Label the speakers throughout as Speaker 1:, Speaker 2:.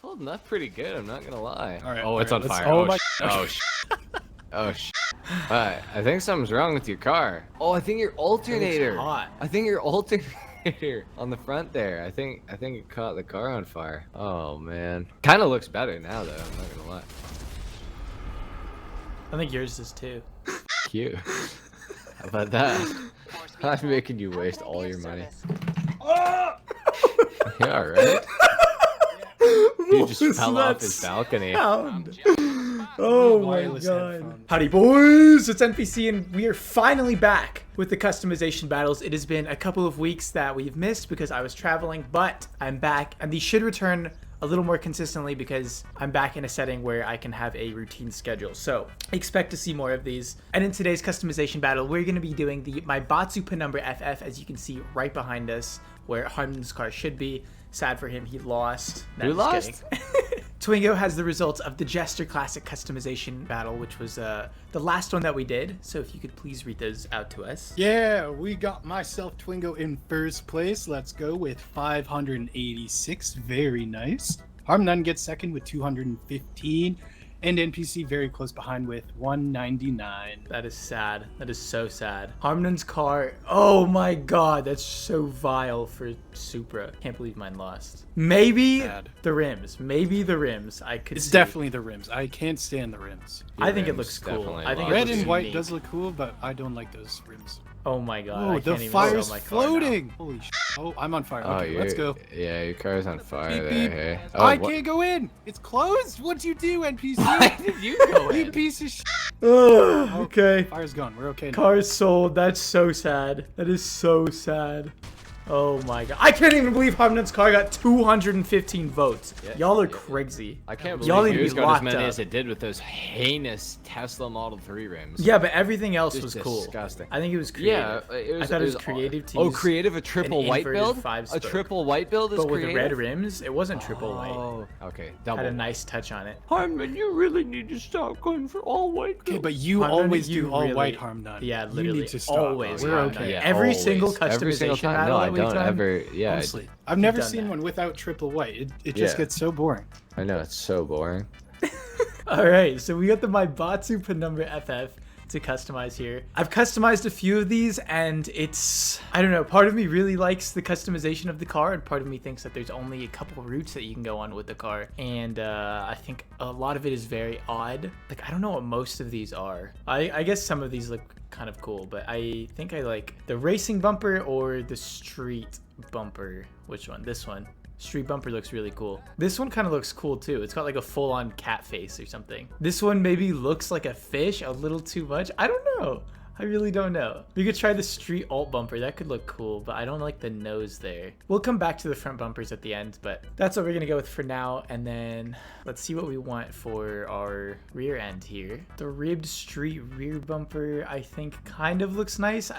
Speaker 1: holding up pretty good. I'm not gonna lie.
Speaker 2: All right,
Speaker 1: oh, it's on fire.
Speaker 2: Oh,
Speaker 1: Oh,
Speaker 2: my.
Speaker 1: oh, oh, I think something's wrong with your car. Oh, I think your alternator.
Speaker 3: Hot.
Speaker 1: I think your alternator on the front there. I think it caught the car on fire. Oh man. Kind of looks better now though. I'm not gonna lie.
Speaker 3: I think yours is too.
Speaker 1: Cute. How about that? I'm making you waste all your money. Yeah, right. He just fell off his balcony.
Speaker 3: Oh my
Speaker 2: Wireless
Speaker 3: god.
Speaker 2: headphones.
Speaker 3: Howdy boys, it's NPC and we are finally back with the customization battles. It has been a couple of weeks that we've missed because I was traveling, but I'm back and these should return a little more consistently because I'm back in a setting where I can have a routine schedule. So expect to see more of these. And in today's customization battle, we're going to be doing my Batsu Penumbra FF, as you can see right behind us, where HarmNone's car should be. Sad for him, he lost. No,
Speaker 1: Who
Speaker 3: just
Speaker 1: lost?
Speaker 3: kidding. Twingo has the results of the Jester Classic customization battle, which was the last one that we did. So if you could please read those out to us.
Speaker 2: Yeah, we got myself Twingo in first place. Let's go with 586. Very nice. HarmNone gets second with 215. And NPC very close behind with 199.
Speaker 3: That is sad. That is so sad. HarmNone's car. Oh my god, that's so vile for Supra. Can't believe mine lost. Maybe
Speaker 2: Bad.
Speaker 3: the rims. Maybe the rims. I could.
Speaker 2: It's
Speaker 3: see.
Speaker 2: definitely the rims. I can't stand the rims.
Speaker 3: I think it
Speaker 1: Rims
Speaker 3: looks cool.
Speaker 1: definitely
Speaker 3: I think
Speaker 1: lost.
Speaker 3: it
Speaker 2: Red
Speaker 3: looks
Speaker 2: and white
Speaker 3: unique.
Speaker 2: does look cool, but I don't like those rims.
Speaker 3: Oh my god.
Speaker 2: Oh,
Speaker 3: I
Speaker 2: the
Speaker 3: can't even
Speaker 2: fire's
Speaker 3: sell my car now.
Speaker 2: floating. Holy shit. Oh, I'm on fire.
Speaker 1: Oh,
Speaker 2: Okay, let's go.
Speaker 1: Yeah, your car's on fire
Speaker 2: Beep,
Speaker 1: there.
Speaker 2: beep.
Speaker 1: Hey.
Speaker 2: I
Speaker 1: what-
Speaker 2: can't go in. It's closed. What'd you do, NPC?
Speaker 1: Why did you go
Speaker 2: You
Speaker 1: in?
Speaker 2: piece of shit.
Speaker 3: Ugh, okay.
Speaker 2: Fire's gone. We're okay now.
Speaker 3: Car sold. That's so sad. That is so sad. Oh my god. I can't even believe HarmNone's car got 215 votes.
Speaker 1: Yeah.
Speaker 3: Y'all are crazy.
Speaker 1: I can't
Speaker 3: Y'all
Speaker 1: believe
Speaker 3: need to
Speaker 1: yours
Speaker 3: be
Speaker 1: got as
Speaker 3: locked
Speaker 1: many
Speaker 3: up.
Speaker 1: as it did with those heinous Tesla Model 3 rims.
Speaker 3: Yeah, but everything else
Speaker 1: Just
Speaker 3: was cool.
Speaker 1: disgusting.
Speaker 3: I think it was creative.
Speaker 1: Yeah, it was,
Speaker 3: I thought it was creative to
Speaker 1: Oh,
Speaker 3: use
Speaker 1: creative, a triple
Speaker 3: an
Speaker 1: white
Speaker 3: inverted
Speaker 1: build? A
Speaker 3: five-spoke.
Speaker 1: triple white build is
Speaker 3: But with
Speaker 1: creative?
Speaker 3: the red rims, it wasn't triple white.
Speaker 1: Oh, okay.
Speaker 3: Had
Speaker 1: Double.
Speaker 3: a nice touch on it.
Speaker 1: Harmon, you really need to stop going for all white.
Speaker 2: Okay, but you
Speaker 3: HarmNone,
Speaker 2: always
Speaker 3: you
Speaker 2: do all
Speaker 3: really-
Speaker 2: white HarmNone.
Speaker 3: Yeah,
Speaker 2: You
Speaker 3: literally.
Speaker 2: need to stop.
Speaker 3: Always.
Speaker 2: We're
Speaker 3: HarmNone.
Speaker 2: okay.
Speaker 1: Yeah,
Speaker 3: Every
Speaker 1: always.
Speaker 3: single
Speaker 1: Every single
Speaker 3: customization
Speaker 1: time.
Speaker 3: battle
Speaker 1: No, I
Speaker 3: that we've
Speaker 1: don't
Speaker 3: done.
Speaker 1: ever. Yeah,
Speaker 2: Honestly, I've never
Speaker 3: done
Speaker 2: seen
Speaker 3: that.
Speaker 2: one without triple white. It just
Speaker 1: Yeah.
Speaker 2: gets so boring.
Speaker 1: I know, it's so boring.
Speaker 3: All right, so we got the Batsu Penumbra FF to customize here. I've customized a few of these and it's, I don't know, part of me really likes the customization of the car and part of me thinks that there's only a couple routes that you can go on with the car. And I think a lot of it is very odd. Like, I don't know what most of these are. I guess some of these look kind of cool, but I think I like the racing bumper or the street bumper. Which one? This one. Street bumper looks really cool. This one kind of looks cool too. It's got like a full-on cat face or something. This one maybe looks like a fish a little too much. I don't know. I really don't know. We could try the street alt bumper. That could look cool, but I don't like the nose there. We'll come back to the front bumpers at the end, but that's what we're gonna go with for now. And then let's see what we want for our rear end here. The ribbed street rear bumper, I think kind of looks nice.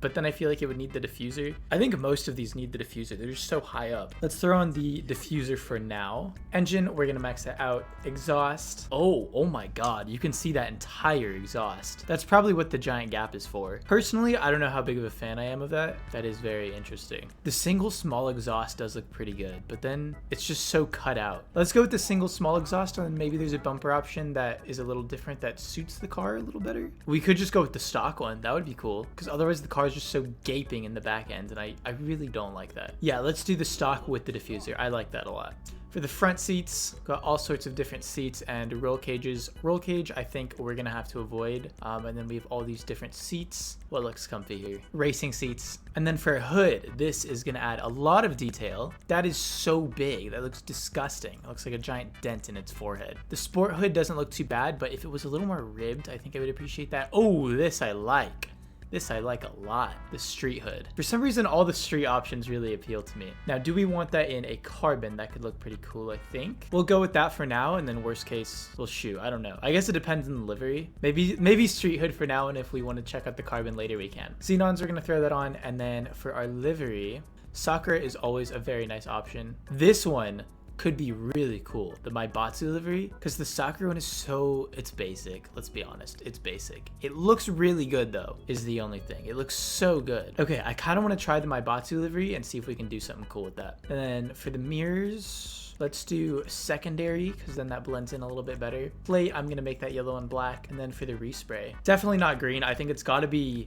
Speaker 3: But then I feel like it would need the diffuser. I think most of these need the diffuser. They're just so high up. Let's throw on the diffuser for now. Engine, we're gonna max that out. Exhaust. Oh my God. You can see that entire exhaust. That's probably what the giant gap is for. Personally, I don't know how big of a fan I am of that. That is very interesting. The single small exhaust does look pretty good, but then it's just so cut out. Let's go with the single small exhaust and then maybe there's a bumper option that is a little different that suits the car a little better. We could just go with the stock one. That would be cool because otherwise the car is just so gaping in the back end and I really don't like that. Yeah, let's do the stock with the diffuser. I like that a lot. For the front seats, got all sorts of different seats and roll cages. Roll cage, I think we're gonna have to avoid. And then we have all these different seats. What looks comfy here? Racing seats. And then for a hood, this is gonna add a lot of detail. That is so big, that looks disgusting. It looks like a giant dent in its forehead. The sport hood doesn't look too bad, but if it was a little more ribbed, I think I would appreciate that. Oh, this I like. This I like a lot, the street hood. For some reason, all the street options really appeal to me. Now, do we want that in a carbon? That could look pretty cool, I think. We'll go with that for now, and then worst case, we'll shoot. I don't know. I guess it depends on the livery. Maybe street hood for now, and if we want to check out the carbon later, we can. Xenons, we're gonna throw that on, and then for our livery, Sakura is always a very nice option. This one could be really cool, the My Batsu livery, because the Sakura one is so, it's basic. Let's be honest, it's basic. It looks really good though, is the only thing. It looks so good. Okay, I kind of want to try the My Batsu livery and see if we can do something cool with that. And then for the mirrors, Let's do secondary, because then that blends in a little bit better. Plate, I'm gonna make that yellow and black. And then for the respray, definitely not green. I think it's gotta be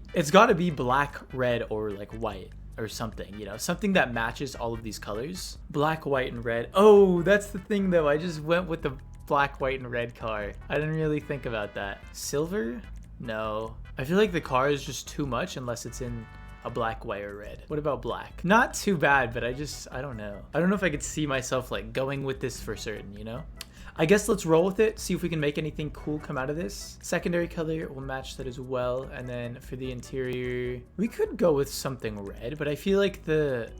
Speaker 3: black, red, or like white or something, you know, something that matches all of these colors. Black, white, and red. Oh, that's the thing though. I just went with the black, white, and red car. I didn't really think about that. Silver? No. I feel like the car is just too much unless it's in a black, white, or red. What about black? Not too bad, but I don't know. I don't know if I could see myself like going with this for certain, you know? I guess let's roll with it, see if we can make anything cool come out of this. Secondary color will match that as well. And then for the interior, we could go with something red, but I feel like the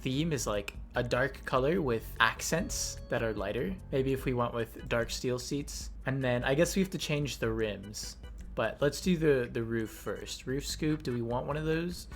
Speaker 3: theme is like a dark color with accents that are lighter. Maybe if we went with dark steel seats. And then I guess we have to change the rims. But let's do the roof first. Roof scoop, do we want one of those?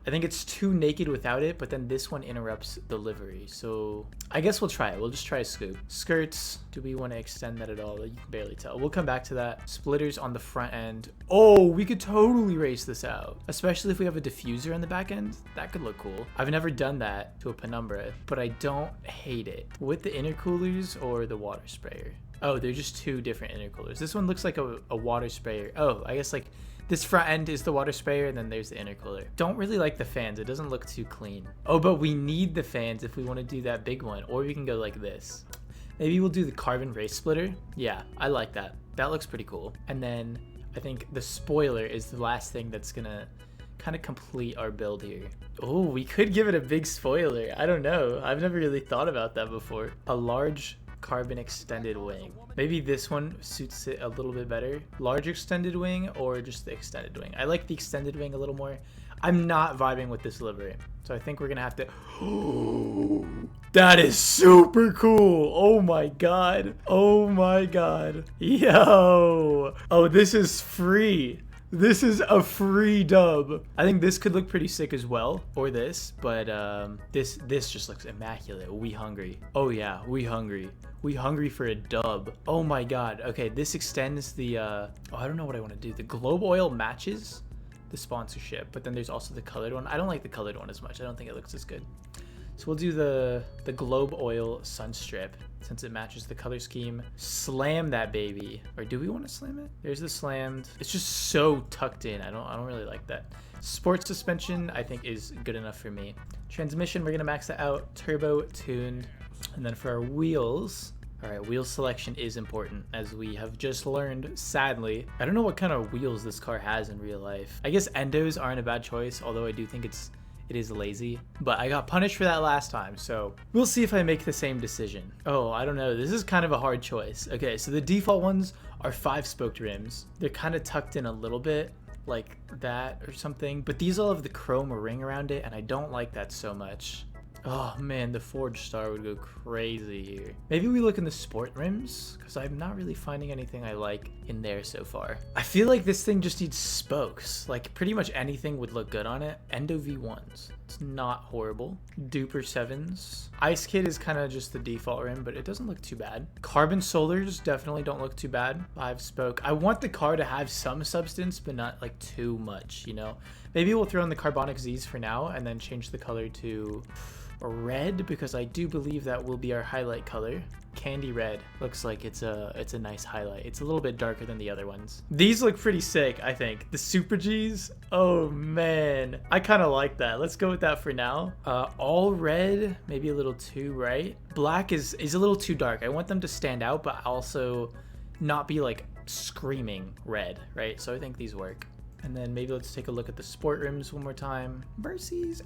Speaker 3: I think it's too naked without it, but then this one interrupts the livery. So I guess we'll try it. We'll just try a scoop. Skirts, do we want to extend that at all? You can barely tell. We'll come back to that. Splitters on the front end. Oh, we could totally race this out, especially if we have a diffuser on the back end. That could look cool. I've never done that to a Penumbra, but I don't hate it. With the intercoolers or the water sprayer? Oh, they're just two different intercoolers. This one looks like a water sprayer. Oh, I guess like this front end is the water sprayer and then there's the intercooler. Don't really like the fans. It doesn't look too clean. Oh, but we need the fans if we want to do that big one, or we can go like this. Maybe we'll do the carbon race splitter. Yeah, I like that. That looks pretty cool. And then I think the spoiler is the last thing that's gonna kind of complete our build here. Oh, we could give it a big spoiler. I don't know. I've never really thought about that before. A large carbon extended wing. Maybe this one suits it a little bit better. Large extended wing or just the extended wing. I like the extended wing a little more. I'm not vibing with this livery, so I think we're gonna have to. That is super cool. Oh my god. Oh my god. Yo. Oh, this is free. This is a free dub. I think this could look pretty sick as well, or this, but this just looks immaculate. We hungry. Oh yeah, we hungry. We hungry for a dub. Oh my god. Okay, this extends the oh, I don't know what I want to do. The globe oil matches the sponsorship, but then there's also the colored one. I don't like the colored one as much. I don't think it looks as good. So we'll do the globe oil sun strip since it matches the color scheme. Slam that baby. Or do we want to slam it? There's the slammed. It's just so tucked in. I don't really like that. Sport suspension I think is good enough for me. Transmission, we're gonna max that out. Turbo tuned. And then for our wheels, all right, wheel selection is important, as we have just learned, sadly. I don't know what kind of wheels this car has in real life. I guess endos aren't a bad choice, although I do think it is lazy, but I got punished for that last time, so we'll see if I make the same decision. Oh, I don't know. This is kind of a hard choice. Okay, so the default ones are 5-spoked rims. They're kind of tucked in a little bit like that or something, but these all have the chrome ring around it, and I don't like that so much. Oh man, the Forge Star would go crazy here. Maybe we look in the sport rims, because I'm not really finding anything I like in there so far. I feel like this thing just needs spokes. Like pretty much anything would look good on it. Endo V1s. It's not horrible. Duper 7s. Ice Kid is kind of just the default rim, but it doesn't look too bad. Carbon Solars definitely don't look too bad. 5-spoke. I want the car to have some substance, but not like too much, you know? Maybe we'll throw in the Carbonic Zs for now and then change the color to red, because I do believe that will be our highlight color. Candy red looks like it's a nice highlight. It's a little bit darker than the other ones. These look pretty sick, I think. The Super Gs, oh man, I kind of like that. Let's go with that for now. All red, maybe a little too bright. Black is a little too dark. I want them to stand out, but also not be like screaming red, right? So I think these work. And then maybe let's take a look at the sport rims one more time. Mercies,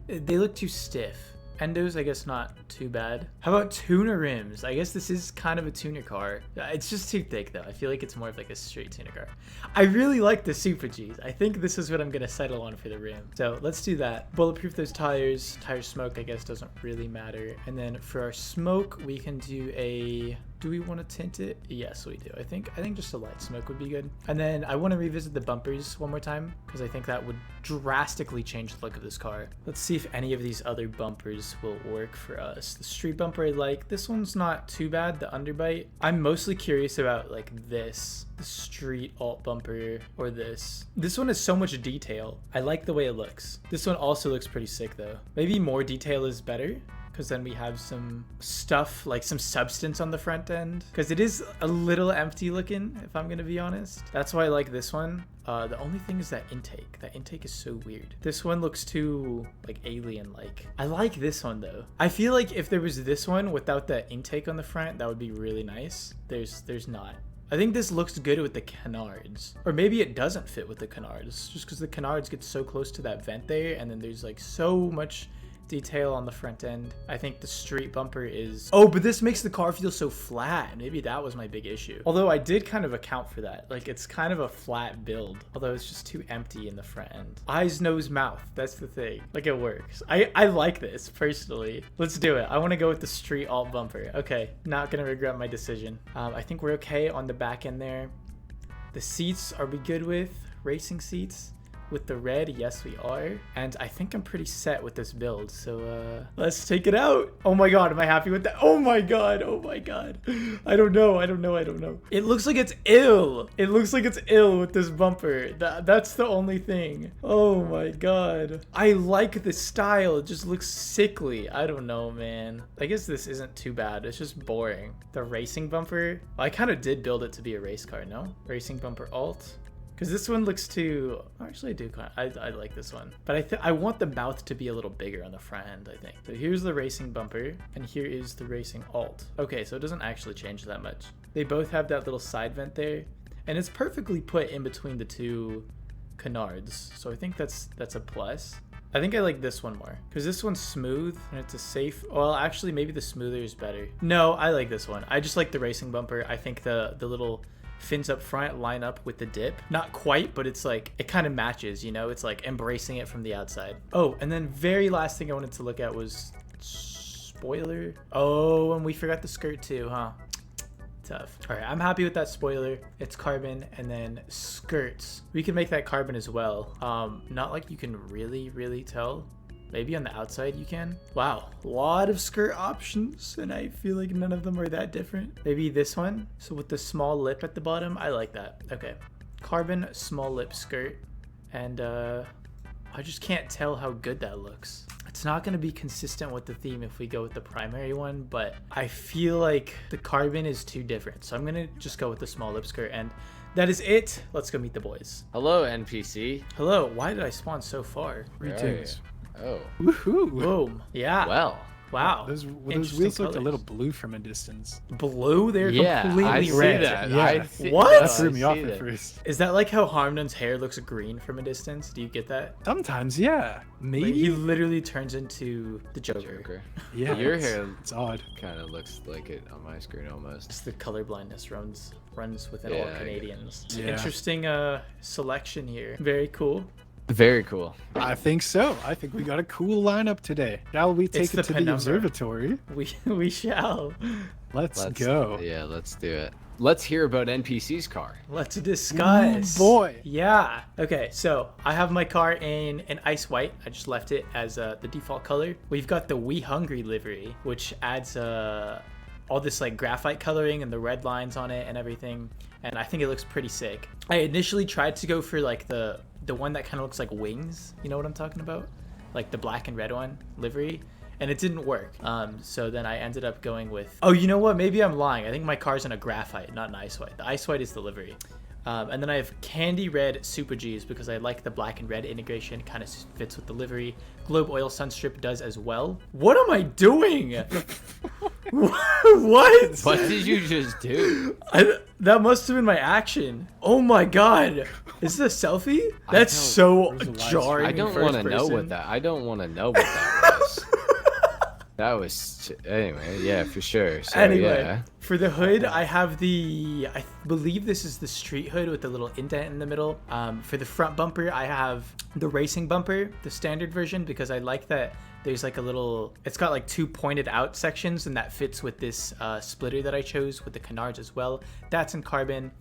Speaker 3: they look too stiff. Endos, I guess not too bad. How about tuner rims? I guess this is kind of a tuner car. It's just too thick though. I feel like it's more of like a straight tuner car. I really like the Super Gs. I think this is what I'm gonna settle on for the rim. So let's do that. Bulletproof those tires. Tire smoke, I guess, doesn't really matter. And then for our smoke, we can do a... Do we want to tint it? Yes, we do. I think just a light smoke would be good. And then I want to revisit the bumpers one more time, because I think that would drastically change the look of this car. Let's see if any of these other bumpers will work for us. The street bumper I like. This one's not too bad, the underbite. I'm mostly curious about like this, the street alt bumper, or this. This one has so much detail. I like the way it looks. This one also looks pretty sick though. Maybe more detail is better, because then we have some stuff, like some substance on the front end, because it is a little empty looking, if I'm gonna be honest. That's why I like this one. The only thing is that intake is so weird. This one looks too like alien like. I like this one though. I feel like if there was this one without the intake on the front, that would be really nice. There's not. I think this looks good with the canards, or maybe it doesn't fit with the canards, just because the canards get so close to that vent there, and then there's like so much detail on the front end. I think the street bumper is... Oh, but this makes the car feel so flat. Maybe that was my big issue. Although I did kind of account for that. Like, it's kind of a flat build, although it's just too empty in the front end. Eyes, nose, mouth. That's the thing. Like, it works. I like this, personally. Let's do it. I want to go with the street alt bumper. Okay, not gonna regret my decision. I think we're okay on the back end there. The seats, are we good with? Racing seats? With the red, yes we are. And I think I'm pretty set with this build, so let's take it out. Oh my god, am I happy with that? Oh my god, oh my god. I don't know. It looks like it's ill. It looks like it's ill with this bumper. That's the only thing. Oh my god. I like the style, it just looks sickly. I don't know, man. I guess this isn't too bad, it's just boring. The racing bumper, well, I kind of did build it to be a race car, no? Racing bumper alt. Because this one looks too... Actually, I do kind of... I like this one. But I want the mouth to be a little bigger on the front end, I think. So here's the racing bumper, and here is the racing alt. Okay, so it doesn't actually change that much. They both have that little side vent there, and it's perfectly put in between the two canards. So I think that's a plus. I think I like this one more, because this one's smooth, and it's a safe... Well, actually, maybe the smoother is better. No, I like this one. I just like the racing bumper. I think the little... fins up front line up with the dip. Not quite, but it's like, it kind of matches, you know? It's like embracing it from the outside. Oh, and then very last thing I wanted to look at was spoiler. Oh, and we forgot the skirt too, huh? Tough. All right, I'm happy with that spoiler. It's carbon, and then skirts. We can make that carbon as well. Not like you can really tell. Maybe on the outside you can. Wow, a lot of skirt options, and I feel like none of them are that different. Maybe this one. So with the small lip at the bottom, I like that. Okay, carbon small lip skirt, and I just can't tell how good that looks. It's not going to be consistent with the theme if we go with the primary one, but I feel like the carbon is too different, so I'm going to just go with the small lip skirt, and that is it. Let's go meet the boys.
Speaker 1: Hello, NPC.
Speaker 3: Hello. Why did I spawn so far?
Speaker 2: Greetings.
Speaker 1: Oh.
Speaker 2: Woohoo!
Speaker 3: Boom. Yeah.
Speaker 1: Well.
Speaker 3: Wow.
Speaker 2: Those
Speaker 3: Interesting
Speaker 2: wheels looked a
Speaker 3: colors.
Speaker 2: little blue from a distance.
Speaker 3: Blue? They're
Speaker 1: Yeah,
Speaker 3: completely
Speaker 1: I see
Speaker 3: red.
Speaker 1: that.
Speaker 2: Yeah.
Speaker 3: What?
Speaker 2: That threw
Speaker 1: I
Speaker 2: me off
Speaker 1: see
Speaker 2: at
Speaker 1: that.
Speaker 2: first.
Speaker 3: Is that like how HarmNone's hair looks green from a distance? Do you get that?
Speaker 2: Sometimes, yeah.
Speaker 3: Like,
Speaker 2: Maybe.
Speaker 3: he literally turns into the Joker.
Speaker 1: Joker.
Speaker 2: Yeah.
Speaker 1: Your
Speaker 2: it's-
Speaker 1: hair
Speaker 2: It's odd.
Speaker 1: kind of looks like it on my screen almost.
Speaker 3: Just the color blindness runs within
Speaker 1: Yeah,
Speaker 3: all
Speaker 1: I get it.
Speaker 3: Canadians. It's an
Speaker 2: Yeah.
Speaker 3: interesting selection here. Very cool.
Speaker 1: Very cool.
Speaker 2: I think so. I think we got a cool lineup today. Shall we take
Speaker 3: the
Speaker 2: it to the
Speaker 3: Penumbra.
Speaker 2: observatory?
Speaker 3: We shall.
Speaker 2: Let's go.
Speaker 1: Yeah, let's do it. Let's hear about NPC's car.
Speaker 3: Let's discuss.
Speaker 2: Ooh, boy.
Speaker 3: Yeah. Okay, so I have my car in an ice white. I just left it as the default color. We've got the We Hungry livery, which adds all this like graphite coloring and the red lines on it and everything. And I think it looks pretty sick. I initially tried to go for like the one that kind of looks like wings. You know what I'm talking about? Like the black and red one livery. And it didn't work. So then I ended up going with... Oh, you know what? Maybe I'm lying. I think my car's in a graphite, not an ice white. The ice white is the livery. And then I have candy red Super G's because I like the black and red integration. Kind of fits with the livery. Globe oil sunstrip does as well. What am I doing? What?
Speaker 1: What did you just do?
Speaker 3: That must have been my action. Oh my god. Is this a selfie? That's so
Speaker 2: Where's the live
Speaker 3: jarring.
Speaker 1: I
Speaker 3: in
Speaker 1: don't
Speaker 3: first
Speaker 1: want to know
Speaker 3: person.
Speaker 1: what that. I don't want to know what that was. That was anyway. Yeah, for sure. So,
Speaker 3: Anyway,
Speaker 1: yeah.
Speaker 3: for the hood, I have I believe this is the street hood with the little indent in the middle. For the front bumper, I have the racing bumper, the standard version, because I like that there's like a little, it's got like two pointed out sections, and that fits with this splitter that I chose with the canards as well. That's in carbon.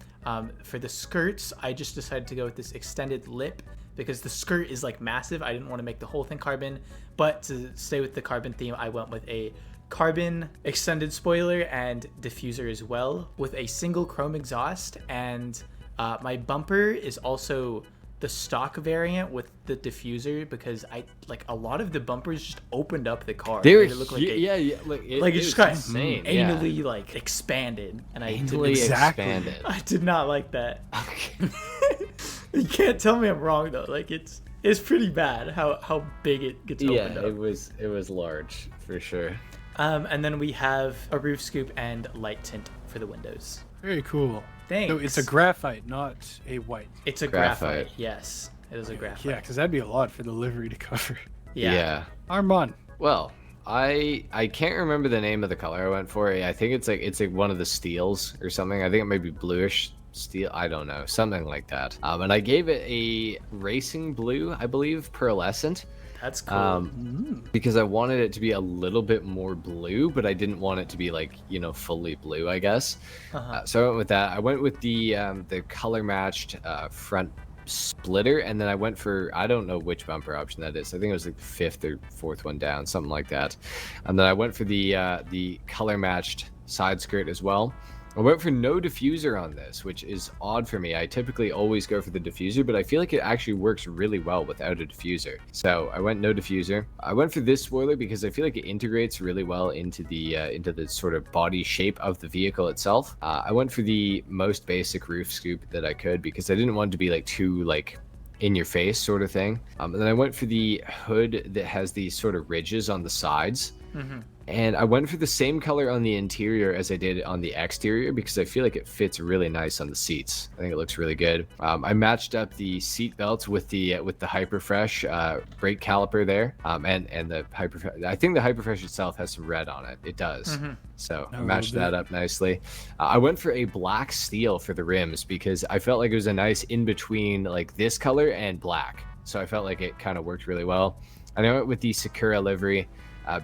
Speaker 3: For the skirts, I just decided to go with this extended lip because the skirt is like massive. I didn't want to make the whole thing carbon, but to stay with the carbon theme, I went with a carbon extended spoiler and diffuser as well with a single chrome exhaust. And my bumper is also the stock variant with the diffuser because a lot of the bumpers just opened up the car.
Speaker 1: They were
Speaker 3: Made it look like
Speaker 1: it
Speaker 3: it just got
Speaker 1: insane.
Speaker 3: anally like expanded, and I didn't,
Speaker 1: Anally expanded.
Speaker 3: I did not like that.
Speaker 1: Okay.
Speaker 3: You can't tell me I'm wrong though. Like it's pretty bad how big it gets opened up.
Speaker 1: It was large for sure.
Speaker 3: And then we have a roof scoop and light tint for the windows.
Speaker 2: Very cool.
Speaker 3: Thanks.
Speaker 2: So it's a graphite, not a white.
Speaker 3: It's a graphite. Yes, it is a graphite.
Speaker 2: Yeah, because that'd be a lot for the livery to cover.
Speaker 3: Yeah.
Speaker 2: HarmNone.
Speaker 1: Well, I can't remember the name of the color I went for. I think it's like one of the steels or something. I think it might be bluish steel. I don't know, something like that. And I gave it a racing blue, I believe, pearlescent.
Speaker 3: That's cool.
Speaker 1: Because I wanted it to be a little bit more blue, but I didn't want it to be like, fully blue, I guess. So I went with that. I went with the color matched front splitter, and then I went for, I don't know which bumper option that is. I think it was like the 5th or 4th one down, something like that. And then I went for the color matched side skirt as well. I went for no diffuser on this, which is odd for me. I typically always go for the diffuser, but I feel like it actually works really well without a diffuser. So I went no diffuser. I went for this spoiler because I feel like it integrates really well into the sort of body shape of the vehicle itself. I went for the most basic roof scoop that I could because I didn't want it to be like too like in your face sort of thing. And then I went for the hood that has these sort of ridges on the sides. And I went for the same color on the interior as I did on the exterior because I feel like it fits really nice on the seats. I think it looks really good. I matched up the seat belts with the Hyperfresh brake caliper there, and the Hyperfresh. I think the Hyperfresh itself has some red on it. It does. So I matched that up nicely. I went for a black steel for the rims because I felt like it was a nice in between like this color and black. So I felt like it kind of worked really well. And I went with the Sakura livery.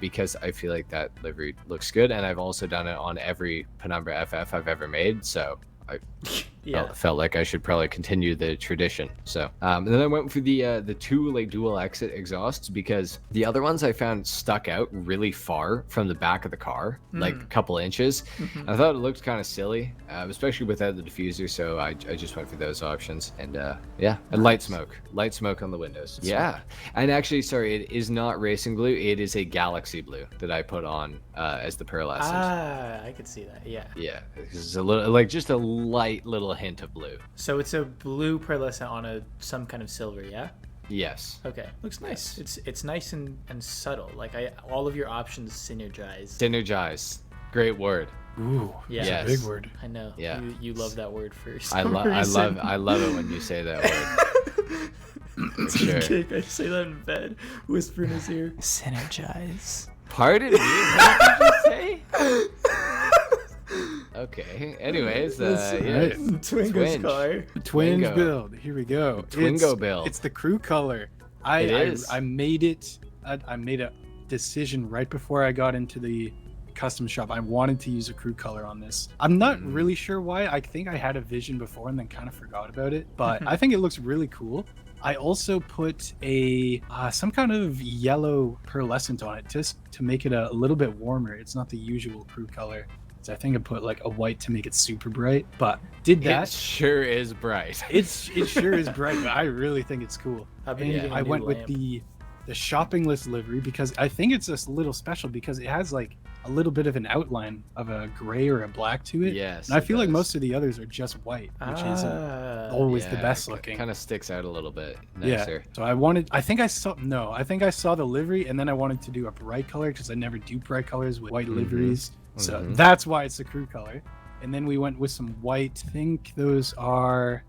Speaker 1: Because I feel like that livery looks good, and I've also done it on every Penumbra FF I've ever made, so I felt like I should probably continue the tradition. So and then I went for the two like dual exit exhausts because the other ones I found stuck out really far from the back of the car, like a couple inches. I thought it looked kind of silly, especially without the diffuser, so I just went for those options. And and light smoke on the windows. Yeah, and actually, sorry, it is not racing blue, it is a galaxy blue that I put on as the pearlescent.
Speaker 3: I could see that.
Speaker 1: Yeah, it's a little like just a light little hint of blue.
Speaker 3: So it's a blue pearlescent on some kind of silver, yeah?
Speaker 1: Yes.
Speaker 3: Okay, looks nice. It's nice and subtle. Like all of your options synergize.
Speaker 1: Synergize, great word.
Speaker 2: Ooh,
Speaker 3: yeah,
Speaker 2: that's a big word.
Speaker 3: I know.
Speaker 1: Yeah,
Speaker 3: you love that word for some
Speaker 1: I
Speaker 3: reason.
Speaker 1: love it when you say that word.
Speaker 3: It's
Speaker 1: sure.
Speaker 3: okay. I say that in bed, whisper in his ear. Synergize.
Speaker 1: Pardon me. What did you say? Okay. Anyways,
Speaker 3: Twingo's car.
Speaker 2: Twinge build. Here we go.
Speaker 1: Twingo build.
Speaker 2: It's the crew color. I made it. I made a decision right before I got into the custom shop. I wanted to use a crew color on this. I'm not really sure why. I think I had a vision before and then kind of forgot about it, but I think it looks really cool. I also put a some kind of yellow pearlescent on it just to make it a little bit warmer. It's not the usual crew color. So I think I put like a white to make it super bright, but did that.
Speaker 1: It sure is bright.
Speaker 2: It sure is bright, but I really think it's cool. I went with the shopping list livery because I think it's just a little special because it has like a little bit of an outline of a gray or a black to it.
Speaker 1: Yes.
Speaker 2: And I feel like most of the others are just white, which isn't always the best looking.
Speaker 1: Kind of sticks out a little bit nicer.
Speaker 2: Yeah. So I think I saw the livery and then I wanted to do a bright color because I never do bright colors with white liveries. So that's why it's the crew color. And then we went with some white. I think those are,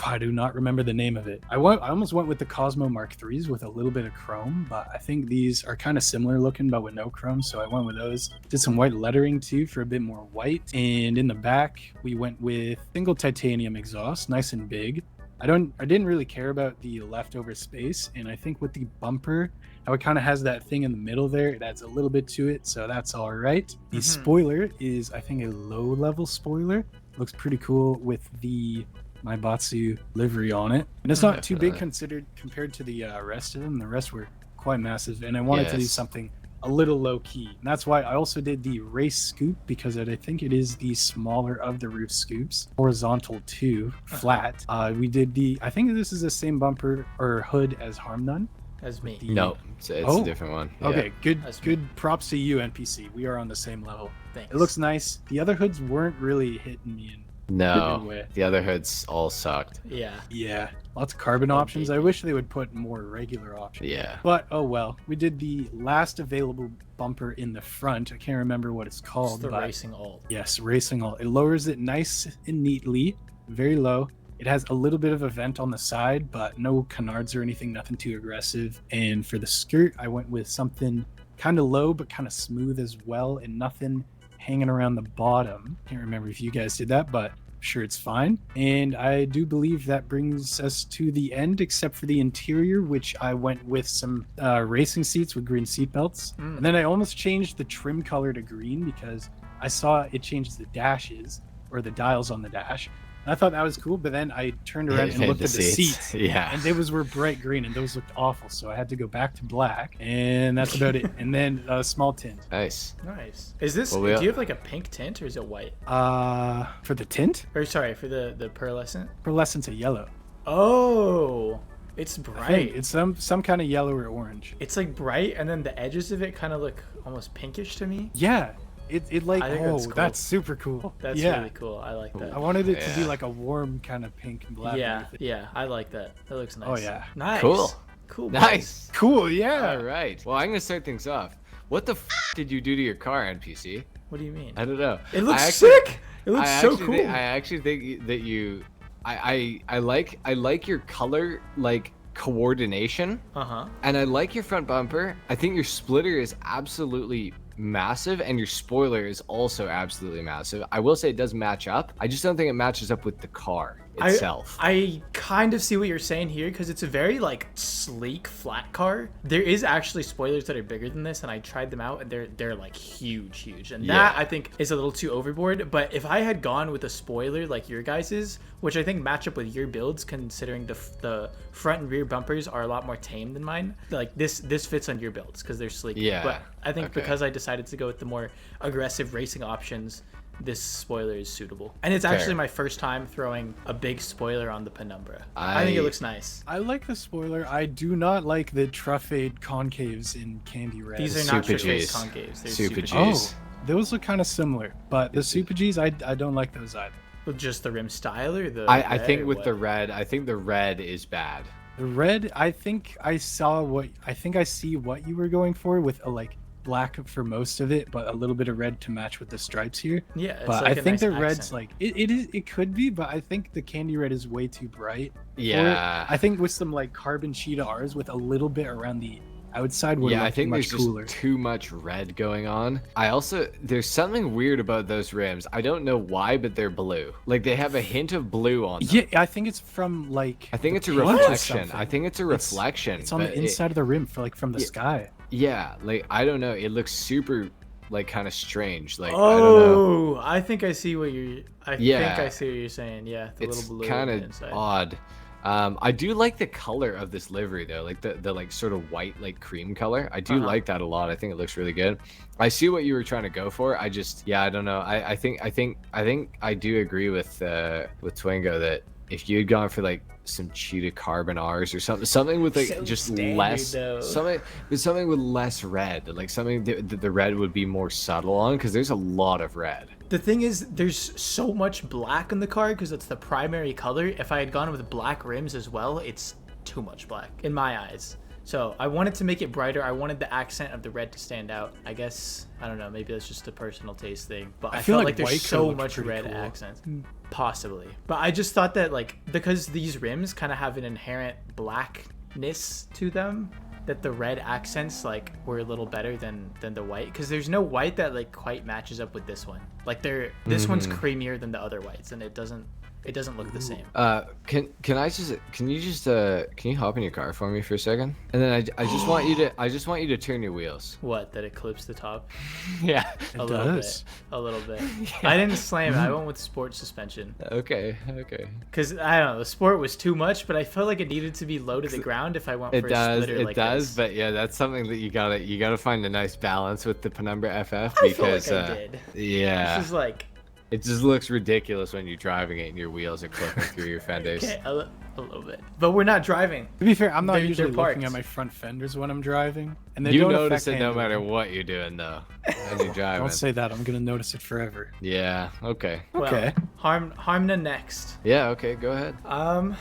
Speaker 2: I do not remember the name of it. I almost went with the Cosmo Mark IIIs with a little bit of chrome, but I think these are kind of similar looking, but with no chrome. So I went with those. Did some white lettering too for a bit more white. And in the back, we went with single titanium exhaust, nice and big. I didn't really care about the leftover space. And I think with the bumper, how it kind of has that thing in the middle there, it adds a little bit to it. So that's all right. The spoiler is, I think, a low level spoiler. Looks pretty cool with the Maibatsu livery on it, and it's not too big compared to the rest of them. The rest were quite massive, and I wanted to do something a little low key. And that's why I also did the race scoop, because I think it is the smaller of the roof scoops. Horizontal to flat. We did I think this is the same bumper or hood as HarmNone.
Speaker 3: As me.
Speaker 1: No, it's a different one. Yeah.
Speaker 2: Okay, good props to you, NPC. We are on the same level.
Speaker 3: Thanks.
Speaker 2: It looks nice. The other hoods weren't really hitting me in.
Speaker 1: No, the other hoods all sucked.
Speaker 3: Yeah.
Speaker 2: Lots of carbon options. I wish they would put more regular options.
Speaker 1: Yeah.
Speaker 2: But oh well. We did the last available bumper in the front. I can't remember what it's called.
Speaker 3: It's the Racing Alt.
Speaker 2: Yes, Racing Alt. It lowers it nice and neatly, very low. It has a little bit of a vent on the side, but no canards or anything, nothing too aggressive. And for the skirt, I went with something kind of low, but kind of smooth as well, and nothing hanging around the bottom. Can't remember if you guys did that, but I'm sure it's fine. And I do believe that brings us to the end, except for the interior, which I went with some racing seats with green seat belts. And then I almost changed the trim color to green because I saw it changes the dashes or the dials on the dash. I thought that was cool, but then I turned around and looked at the seats.
Speaker 1: Yeah.
Speaker 2: And those were bright green, and those looked awful. So I had to go back to black, and that's about it. And then a small tint.
Speaker 1: Nice.
Speaker 3: Is this, do you have like a pink tint, or is it white?
Speaker 2: For the tint?
Speaker 3: Or sorry, for the pearlescent?
Speaker 2: Pearlescent's a yellow.
Speaker 3: Oh, it's bright.
Speaker 2: It's some kind of yellow or orange.
Speaker 3: It's like bright, and then the edges of it kind of look almost pinkish to me.
Speaker 2: Yeah. It like,
Speaker 3: that's cool.
Speaker 2: That's super cool.
Speaker 3: That's really cool. I like that.
Speaker 2: I wanted it to be like a warm kind of pink and black.
Speaker 3: Yeah, I like that. That looks nice.
Speaker 2: Oh yeah.
Speaker 3: Nice.
Speaker 1: Cool.
Speaker 3: Boys.
Speaker 1: Nice.
Speaker 2: Cool, yeah.
Speaker 1: All right. Well, I'm gonna start things off. What the did you do to your car, NPC?
Speaker 3: What do you mean?
Speaker 1: I don't know.
Speaker 3: It looks sick. It looks so cool.
Speaker 1: I actually think that you, I like your color like coordination. And I like your front bumper. I think your splitter is absolutely massive, and your spoiler is also absolutely massive. I will say it does match up. I just don't think it matches up with the car itself.
Speaker 3: I kind of see what you're saying here, because it's a very like sleek flat car. There is actually spoilers that are bigger than this, and I tried them out, and they're like huge, and that I think is a little too overboard. But if I had gone with a spoiler like your guys's, which I think match up with your builds, considering the front and rear bumpers are a lot more tame than mine, like this fits on your builds because they're sleek. But I think because I decided to go with the more aggressive racing options, this spoiler is suitable. And it's actually my first time throwing a big spoiler on the Penumbra. I think it looks nice.
Speaker 2: I like the spoiler. I do not like the truffade concaves in candy red.
Speaker 3: These are not truffade concaves. They're
Speaker 1: Super G's.
Speaker 2: Oh, those look kind of similar, but the Super G's, I don't like those either.
Speaker 3: With just the rim style, or the
Speaker 1: I think with the red, I think the red is bad.
Speaker 2: The red, I think I see what you were going for with a like black for most of it, but a little bit of red to match with the stripes here.
Speaker 3: Yeah, it's
Speaker 2: but
Speaker 3: like
Speaker 2: I think
Speaker 3: nice
Speaker 2: the red's
Speaker 3: accent.
Speaker 2: like it could be, but I think the candy red is way too bright.
Speaker 1: Yeah,
Speaker 2: I think with some like carbon sheet R's with a little bit around the outside would
Speaker 1: I think
Speaker 2: much
Speaker 1: there's
Speaker 2: cooler.
Speaker 1: just too much red going on. There's something weird about those rims. I don't know why, but they're blue. Like they have a hint of blue on them.
Speaker 2: Yeah, I think it's from like.
Speaker 1: I think it's a
Speaker 2: paint or
Speaker 1: reflection.
Speaker 2: something.
Speaker 1: I think it's a reflection.
Speaker 2: It's on the inside of the rim for like from the sky.
Speaker 1: Yeah, like I don't know. It looks super like kind of strange. Like I don't know.
Speaker 3: I think I see what you're. I think I see what you're saying. Yeah, the
Speaker 1: It's
Speaker 3: little blue
Speaker 1: kind
Speaker 3: on the
Speaker 1: of
Speaker 3: inside.
Speaker 1: odd. I do like the color of this livery though, like the like sort of white like cream color. I do like that a lot. I think it looks really good. I see what you were trying to go for. I just I don't know. I think I do agree with Twingo that if you had gone for like some cheetah carbon R's or something with like
Speaker 3: So
Speaker 1: just
Speaker 3: standard,
Speaker 1: less
Speaker 3: though.
Speaker 1: something with less red, like something that the red would be more subtle on, because there's a lot of red.
Speaker 3: The thing is, there's so much black in the car because it's the primary color. If I had gone with black rims as well, it's too much black in my eyes. So I wanted to make it brighter. I wanted the accent of the red to stand out. I guess, I don't know, maybe that's just a personal taste thing. But I
Speaker 2: feel
Speaker 3: felt
Speaker 2: like
Speaker 3: like
Speaker 2: white
Speaker 3: there's
Speaker 2: could
Speaker 3: so
Speaker 2: look
Speaker 3: much
Speaker 2: pretty
Speaker 3: red
Speaker 2: cool.
Speaker 3: accents. Possibly. But I just thought that like, because these rims kind of have an inherent blackness to them, that the red accents like were a little better than the white, because there's no white that like quite matches up with this one. Like this one's creamier than the other whites, and it doesn't It doesn't look the same.
Speaker 1: Can you hop in your car for me for a second? And then I just want you to turn your wheels.
Speaker 3: What? That it clips the top?
Speaker 1: Yeah.
Speaker 3: A little bit. A little bit. I didn't slam it. I went with sport suspension.
Speaker 1: Okay.
Speaker 3: Because I don't know, the sport was too much, but I felt like it needed to be low to the ground if I went for a splitter like this.
Speaker 1: But yeah, that's something that you gotta find a nice balance with the Penumbra FF
Speaker 3: I
Speaker 1: because
Speaker 3: feel like I did.
Speaker 1: yeah,
Speaker 3: This is like.
Speaker 1: it just looks ridiculous when you're driving it and your wheels are clipping through your fenders.
Speaker 3: Okay, a little bit. But we're not driving.
Speaker 2: To be fair, I'm not
Speaker 3: They're
Speaker 2: usually
Speaker 3: parked.
Speaker 2: looking at my front fenders when I'm driving, and they
Speaker 1: You
Speaker 2: don't
Speaker 1: notice
Speaker 2: affect
Speaker 1: it no
Speaker 2: handling.
Speaker 1: matter what you're doing though when you're driving.
Speaker 2: Don't say that. I'm gonna notice it forever.
Speaker 1: Yeah. Okay.
Speaker 2: Okay.
Speaker 3: Well, HarmNone next.
Speaker 1: Yeah. Okay. Go ahead.
Speaker 3: Um,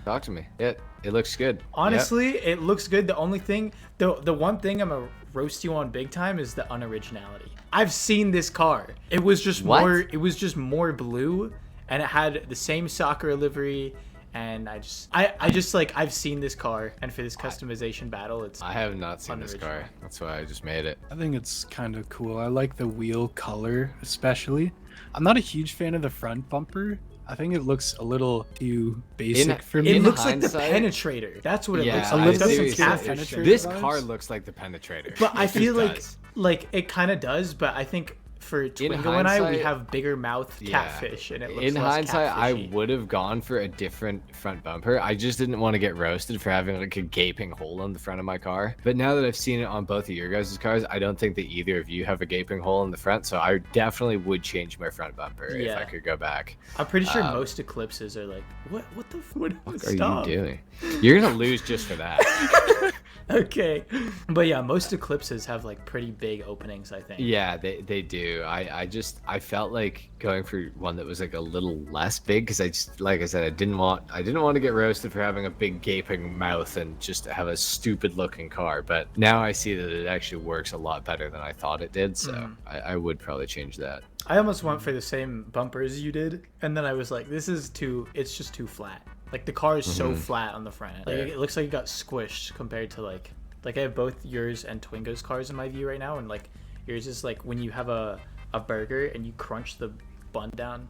Speaker 1: Talk to me. It looks good.
Speaker 3: honestly, it looks good. The only thing, the one thing I'm gonna roast you on big time is the unoriginality. I've seen this car. It was just
Speaker 1: What?
Speaker 3: more. It was just more blue, and it had the same soccer livery. And I just like I've seen this car, and for this customization battle, it's.
Speaker 1: I have not seen this
Speaker 3: unoriginal.
Speaker 1: car. That's why I just made it.
Speaker 2: I think it's kind of cool. I like the wheel color, especially. I'm not a huge fan of the front bumper. I think it looks a little too basic for me.
Speaker 3: It
Speaker 1: In
Speaker 3: looks like the
Speaker 1: hindsight-
Speaker 3: penetrator. That's what it
Speaker 1: Yeah,
Speaker 3: looks
Speaker 2: I
Speaker 3: like. It's got some
Speaker 2: seriously-
Speaker 3: catfish
Speaker 2: Penetrator
Speaker 3: thing.
Speaker 1: This
Speaker 2: vibes?
Speaker 1: car looks like the Penetrator.
Speaker 3: But I
Speaker 1: It
Speaker 3: feel
Speaker 1: just
Speaker 3: like
Speaker 1: does.
Speaker 3: it kind of does. But I think for Twingo and I, we
Speaker 1: hindsight-
Speaker 3: have bigger mouth
Speaker 1: Yeah.
Speaker 3: catfish, and it looks
Speaker 1: In
Speaker 3: less
Speaker 1: hindsight, I
Speaker 3: catfishy.
Speaker 1: would have gone for a different front bumper. I just didn't want to get roasted for having like a gaping hole in the front of my car. But now that I've seen it on both of your guys' cars, I don't think that either of you have a gaping hole in the front. So I definitely would change my front bumper if
Speaker 3: Yeah.
Speaker 1: I could go back.
Speaker 3: I'm pretty sure most Eclipses are like, what the what
Speaker 1: What
Speaker 3: stop.
Speaker 1: are you doing? You're gonna lose just for that.
Speaker 3: Okay, but yeah, most Eclipses have like pretty big openings, I think.
Speaker 1: Yeah, they do. I felt like going for one that was like a little less big because I just, like I said, I didn't want to get roasted for having a big gaping mouth and just have a stupid looking car. But now I see that it actually works a lot better than I thought it did. So I would probably change that.
Speaker 3: I almost went for the same bumper as you did, and then I was like, it's just too flat. Like the car is so flat on the front. Like it looks like it got squished compared to like I have both yours and Twingo's cars in my view right now, and like yours is like when you have a burger and you crunch the bun down,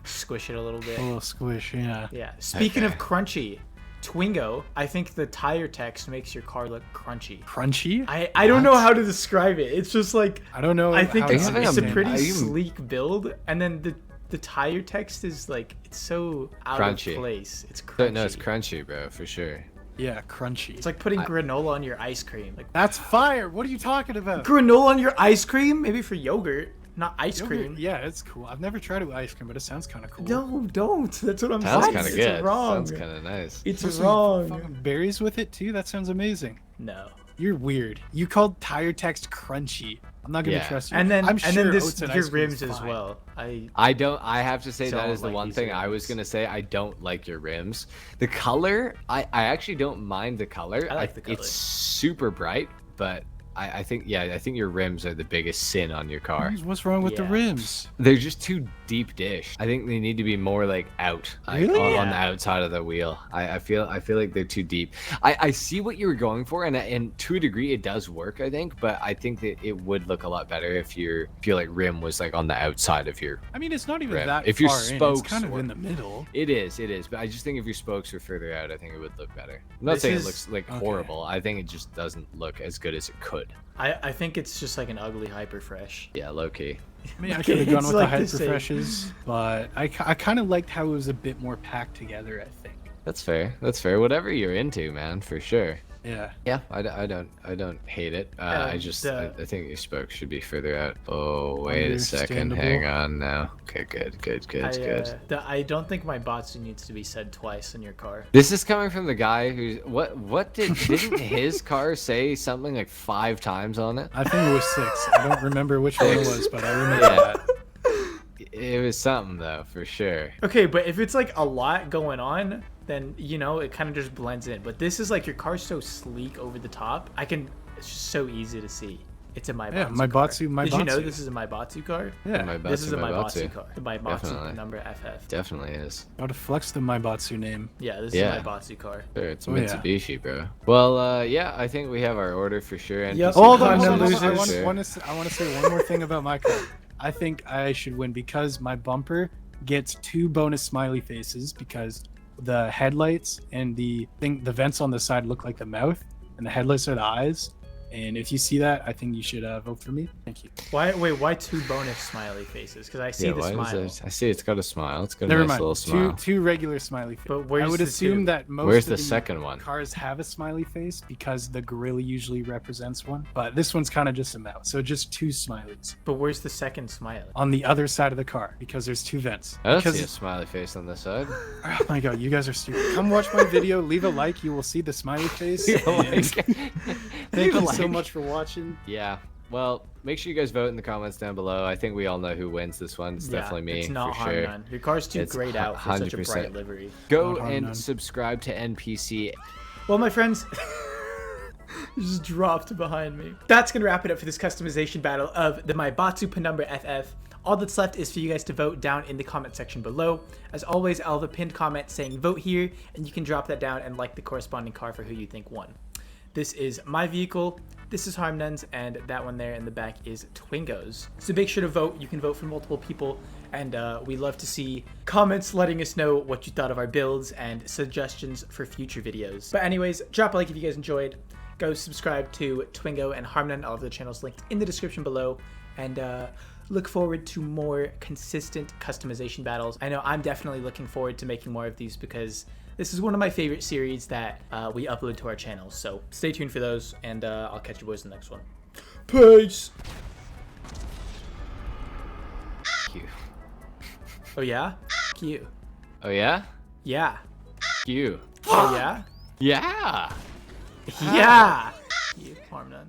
Speaker 3: squish it a little bit.
Speaker 2: A little squish, yeah.
Speaker 3: Yeah. Speaking of crunchy, Twingo, I think the tire text makes your car look crunchy.
Speaker 2: Crunchy?
Speaker 3: I don't know how to describe it. It's just like
Speaker 2: I don't know.
Speaker 3: I think
Speaker 2: how to
Speaker 3: it's a
Speaker 2: understand
Speaker 3: pretty
Speaker 2: that.
Speaker 3: sleek build, and then the tire text is like it's so out
Speaker 1: Crunchy.
Speaker 3: of place. It's
Speaker 1: So,
Speaker 3: crunchy.
Speaker 1: no, it's crunchy, bro, for sure.
Speaker 2: Yeah, crunchy.
Speaker 3: It's like putting granola on your ice cream. Like
Speaker 2: That's fire. What are you talking about?
Speaker 3: granola on your ice cream, maybe for yogurt, not ice cream.
Speaker 2: Yeah, it's cool. I've never tried it with ice cream, but it sounds kind of cool.
Speaker 3: No, don't. That's what I'm
Speaker 1: Sounds
Speaker 3: saying.
Speaker 1: kind of
Speaker 3: It's
Speaker 1: good.
Speaker 3: wrong.
Speaker 1: Sounds kind of nice.
Speaker 3: It's
Speaker 2: Put some
Speaker 3: wrong.
Speaker 2: fucking berries with it too. That sounds amazing.
Speaker 3: No.
Speaker 2: You're weird. You called tire text crunchy. I'm not gonna
Speaker 1: Yeah.
Speaker 2: trust you.
Speaker 3: And then
Speaker 2: I'm
Speaker 3: and then
Speaker 2: sure
Speaker 3: this
Speaker 2: oats and
Speaker 3: your
Speaker 2: ice cream
Speaker 3: rims
Speaker 2: is
Speaker 3: as
Speaker 2: fine.
Speaker 3: well.
Speaker 1: I have to say that
Speaker 3: Don't
Speaker 1: is the
Speaker 3: like
Speaker 1: one
Speaker 3: these
Speaker 1: thing I was
Speaker 3: rims.
Speaker 1: gonna say. I don't like your rims. The color, I actually don't mind the color.
Speaker 3: I like the color.
Speaker 1: It's super bright, but I think your rims are the biggest sin on your car.
Speaker 2: What's wrong with the
Speaker 3: Yeah.
Speaker 2: rims?
Speaker 1: They're just too deep dish. I think they need to be more like out, like,
Speaker 2: Really?
Speaker 1: on the
Speaker 3: Yeah.
Speaker 1: outside of the wheel. I feel like they're too deep. I see what you were going for, and to a degree it does work, I think. But I think that it would look a lot better if your like rim was like on the outside of your.
Speaker 2: I mean, it's not even
Speaker 1: Rim.
Speaker 2: that
Speaker 1: If your
Speaker 2: far in. It's
Speaker 1: spokes
Speaker 2: kind of
Speaker 1: were-
Speaker 2: in the middle.
Speaker 1: It is. But I just think if your spokes were further out, I think it would look better. I'm not
Speaker 3: This
Speaker 1: saying
Speaker 3: is-
Speaker 1: it looks like
Speaker 2: okay.
Speaker 1: horrible. I think it just doesn't look as good as it could.
Speaker 3: I think it's just like an ugly hyper fresh.
Speaker 1: Yeah, low key.
Speaker 2: I mean, I
Speaker 3: Okay,
Speaker 2: could have gone
Speaker 3: it's
Speaker 2: with
Speaker 3: like
Speaker 2: the
Speaker 3: the
Speaker 2: hyper
Speaker 3: same.
Speaker 2: freshes, but I kind of liked how it was a bit more packed together. I think.
Speaker 1: That's fair. Whatever you're into, man, for sure.
Speaker 2: Yeah.
Speaker 1: Yeah, I don't hate it. I just I think your spokes should be further out. Oh, wait a second. Hang
Speaker 2: Understandable.
Speaker 1: on now. Okay, good.
Speaker 3: I don't think my Batsu needs to be said twice in your car.
Speaker 1: This is coming from the guy who's didn't his car say something like 5 times on it?
Speaker 2: I think it was 6. I don't remember which one it was, but I remember
Speaker 1: Yeah.
Speaker 2: that.
Speaker 1: It was something though, for sure.
Speaker 3: Okay, but if it's like a lot going on, then it kind of just blends in. But this is like your car's so sleek over the top. It's just so easy to see. It's a Maibatsu
Speaker 2: Yeah,
Speaker 3: car.
Speaker 2: my
Speaker 3: Did you know
Speaker 2: Batsu.
Speaker 3: this is a Maibatsu car?
Speaker 2: Yeah.
Speaker 3: This is a Maibatsu car. The Maibatsu
Speaker 1: Definitely.
Speaker 3: Penumbra FF.
Speaker 1: Definitely is.
Speaker 2: Gotta flex the Maibatsu name.
Speaker 3: Yeah, this
Speaker 1: Yeah.
Speaker 3: is a Maibatsu car.
Speaker 1: Sure, it's a
Speaker 2: Oh, yeah.
Speaker 1: Mitsubishi, bro. Well, yeah, I think we have our order for sure.
Speaker 3: Yep.
Speaker 1: NPC
Speaker 2: Hold
Speaker 3: Time
Speaker 2: on,
Speaker 3: to
Speaker 2: hold on,
Speaker 3: losers.
Speaker 2: I want to say one more thing about my car. I think I should win because my bumper gets 2 bonus smiley faces because the headlights and the vents on the side look like the mouth, and the headlights are the eyes. And if you see that, I think you should vote for me. Thank you.
Speaker 3: Why 2 bonus smiley faces? Because I see the smile.
Speaker 1: I see it's got a smile. It's got a
Speaker 2: Never
Speaker 1: nice
Speaker 2: mind.
Speaker 1: little smile.
Speaker 2: Two regular smiley faces.
Speaker 3: But where's
Speaker 2: I would
Speaker 3: the
Speaker 2: assume
Speaker 3: 2?
Speaker 2: that most
Speaker 1: Where's
Speaker 2: of
Speaker 1: the second one?
Speaker 2: cars have a smiley face because the gorilla usually represents one. But this one's kind of just a mouth. So just 2 smileys.
Speaker 3: But where's the second smiley?
Speaker 2: On the other side of the car because there's 2 vents.
Speaker 1: I don't
Speaker 2: Because
Speaker 1: see a smiley face on this side.
Speaker 2: oh my god, you guys are stupid. Come watch my video, leave a like, you will see the smiley face. and Thank you so much for watching.
Speaker 1: Yeah. Well, make sure you guys vote in the comments down below. I think we all know who wins this one. It's definitely me.
Speaker 3: It's not
Speaker 1: for sure.
Speaker 3: HarmNone. Your car's too
Speaker 1: It's
Speaker 3: grayed out for such a
Speaker 1: 100%.
Speaker 3: bright livery.
Speaker 1: Go
Speaker 2: Not
Speaker 1: and
Speaker 2: HarmNone.
Speaker 1: subscribe to NPC.
Speaker 3: Well, my friends, you just dropped behind me. That's gonna wrap it up for this customization battle of the Maibatsu Penumbra FF. All that's left is for you guys to vote down in the comment section below. As always, I'll have a pinned comment saying vote here, and you can drop that down and like the corresponding car for who you think won. This is my vehicle, this is HarmNone's, and that one there in the back is Twingo's. So make sure to vote. You can vote for multiple people, and we love to see comments letting us know what you thought of our builds and suggestions for future videos. But anyways, drop a like if you guys enjoyed. Go subscribe to Twingo and HarmNone. All of the channels linked in the description below, and look forward to more consistent customization battles. I know I'm definitely looking forward to making more of these because this is one of my favorite series that we upload to our channel. So stay tuned for those, and I'll catch you boys in the next one. Peace!
Speaker 1: You.
Speaker 3: Oh yeah? You.
Speaker 1: Oh yeah?
Speaker 3: Yeah.
Speaker 1: You.
Speaker 3: Oh yeah?
Speaker 1: Yeah.
Speaker 3: Yeah! You, HarmNone.